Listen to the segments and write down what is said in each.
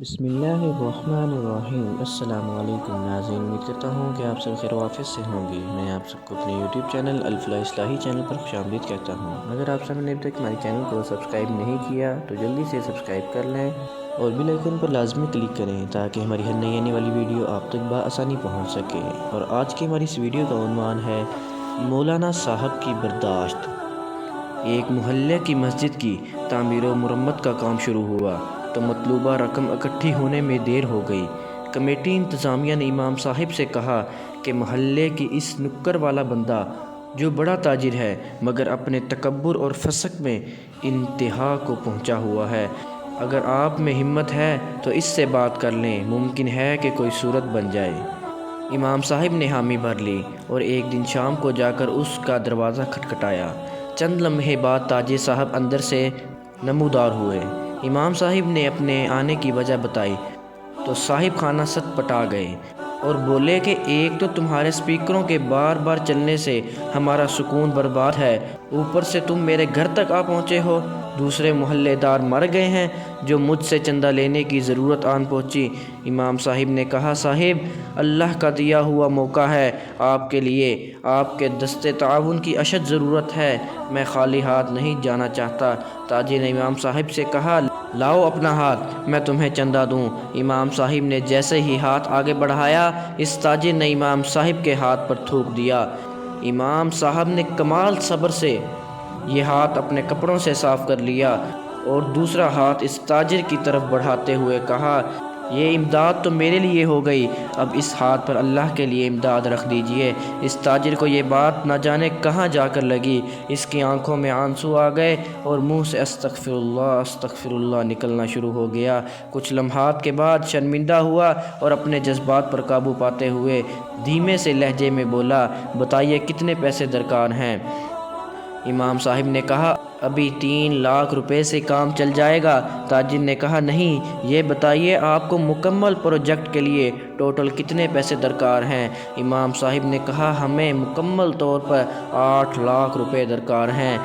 بسم اللہ الرحمن الرحیم۔ السلام علیکم ناظرین، امید کرتا ہوں کہ آپ سب خیر و عافیت سے ہوں گے۔ میں آپ سب کو اپنے یوٹیوب چینل الفلاح اصلاحی چینل پر خوش آمدید کہتا ہوں۔ اگر آپ سب نے اب تک ہمارے چینل کو سبسکرائب نہیں کیا تو جلدی سے سبسکرائب کر لیں اور بیل آئیکن پر لازمی کلک کریں تاکہ ہماری ہر نئی آنے والی ویڈیو آپ تک بآسانی پہنچ سکے۔ اور آج کی ہماری اس ویڈیو کا عنوان ہے مولانا صاحب کی برداشت۔ ایک محلے کی مسجد کی تعمیر و مرمت کا کام شروع ہوا تو مطلوبہ رقم اکٹھی ہونے میں دیر ہو گئی۔ کمیٹی انتظامیہ نے امام صاحب سے کہا کہ محلے کی اس نکر والا بندہ جو بڑا تاجر ہے مگر اپنے تکبر اور فسق میں انتہا کو پہنچا ہوا ہے، اگر آپ میں ہمت ہے تو اس سے بات کر لیں، ممکن ہے کہ کوئی صورت بن جائے۔ امام صاحب نے حامی بھر لی اور ایک دن شام کو جا کر اس کا دروازہ کھٹکھٹایا۔ چند لمحے بعد تاجر صاحب اندر سے نمودار ہوئے۔ امام صاحب نے اپنے آنے کی وجہ بتائی تو صاحب خانہ ست پٹا گئے اور بولے کہ ایک تو تمہارے سپیکروں کے بار بار چلنے سے ہمارا سکون برباد ہے، اوپر سے تم میرے گھر تک آ پہنچے ہو، دوسرے محلے دار مر گئے ہیں جو مجھ سے چندہ لینے کی ضرورت آن پہنچی۔ امام صاحب نے کہا، صاحب اللہ کا دیا ہوا موقع ہے آپ کے لیے، آپ کے دستے تعاون کی اشد ضرورت ہے، میں خالی ہاتھ نہیں جانا چاہتا۔ تاجر نے امام صاحب سے کہا، لاؤ اپنا ہاتھ، میں تمہیں چندہ دوں۔ امام صاحب نے جیسے ہی ہاتھ آگے بڑھایا، اس تاجر نے امام صاحب کے ہاتھ پر تھوک دیا۔ امام صاحب نے کمال صبر سے یہ ہاتھ اپنے کپڑوں سے صاف کر لیا اور دوسرا ہاتھ اس تاجر کی طرف بڑھاتے ہوئے کہا، یہ امداد تو میرے لیے ہو گئی، اب اس ہاتھ پر اللہ کے لیے امداد رکھ دیجئے۔ اس تاجر کو یہ بات نہ جانے کہاں جا کر لگی، اس کی آنکھوں میں آنسو آ گئے اور منہ سے استغفر اللہ نکلنا شروع ہو گیا۔ کچھ لمحات کے بعد شرمندہ ہوا اور اپنے جذبات پر قابو پاتے ہوئے دھیمے سے لہجے میں بولا، بتائیے کتنے پیسے درکار ہیں؟ امام صاحب نے کہا، ابھی 3 لاکھ روپے سے کام چل جائے گا۔ تاجر نے کہا، نہیں، یہ بتائیے آپ کو مکمل پروجیکٹ کے لیے ٹوٹل کتنے پیسے درکار ہیں؟ امام صاحب نے کہا، ہمیں مکمل طور پر 8 لاکھ روپے درکار ہیں۔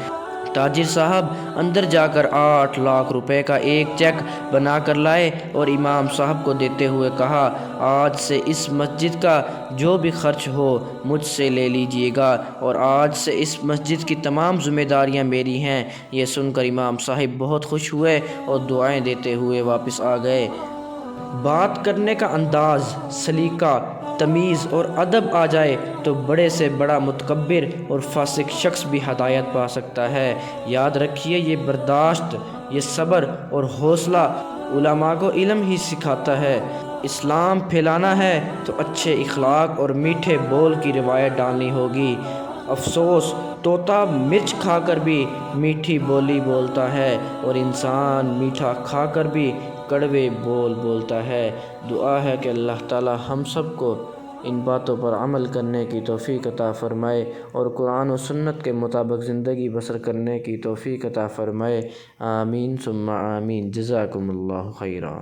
تاجر صاحب اندر جا کر 8 لاکھ روپے کا ایک چیک بنا کر لائے اور امام صاحب کو دیتے ہوئے کہا، آج سے اس مسجد کا جو بھی خرچ ہو مجھ سے لے لیجئے گا اور آج سے اس مسجد کی تمام ذمہ داریاں میری ہیں۔ یہ سن کر امام صاحب بہت خوش ہوئے اور دعائیں دیتے ہوئے واپس آ گئے۔ بات کرنے کا انداز، سلیقہ، تمیز اور ادب آ جائے تو بڑے سے بڑا متکبر اور فاسق شخص بھی ہدایت پا سکتا ہے۔ یاد رکھیے، یہ برداشت، یہ صبر اور حوصلہ علماء کو علم ہی سکھاتا ہے۔ اسلام پھیلانا ہے تو اچھے اخلاق اور میٹھے بول کی روایت ڈالنی ہوگی۔ افسوس، طوطا مرچ کھا کر بھی میٹھی بولی بولتا ہے اور انسان میٹھا کھا کر بھی کڑوے بول بولتا ہے۔ دعا ہے کہ اللہ تعالی ہم سب کو ان باتوں پر عمل کرنے کی توفیق عطا فرمائے اور قرآن و سنت کے مطابق زندگی بسر کرنے کی توفیق عطا فرمائے۔ آمین ثم آمین۔ جزاکم اللہ خیرا۔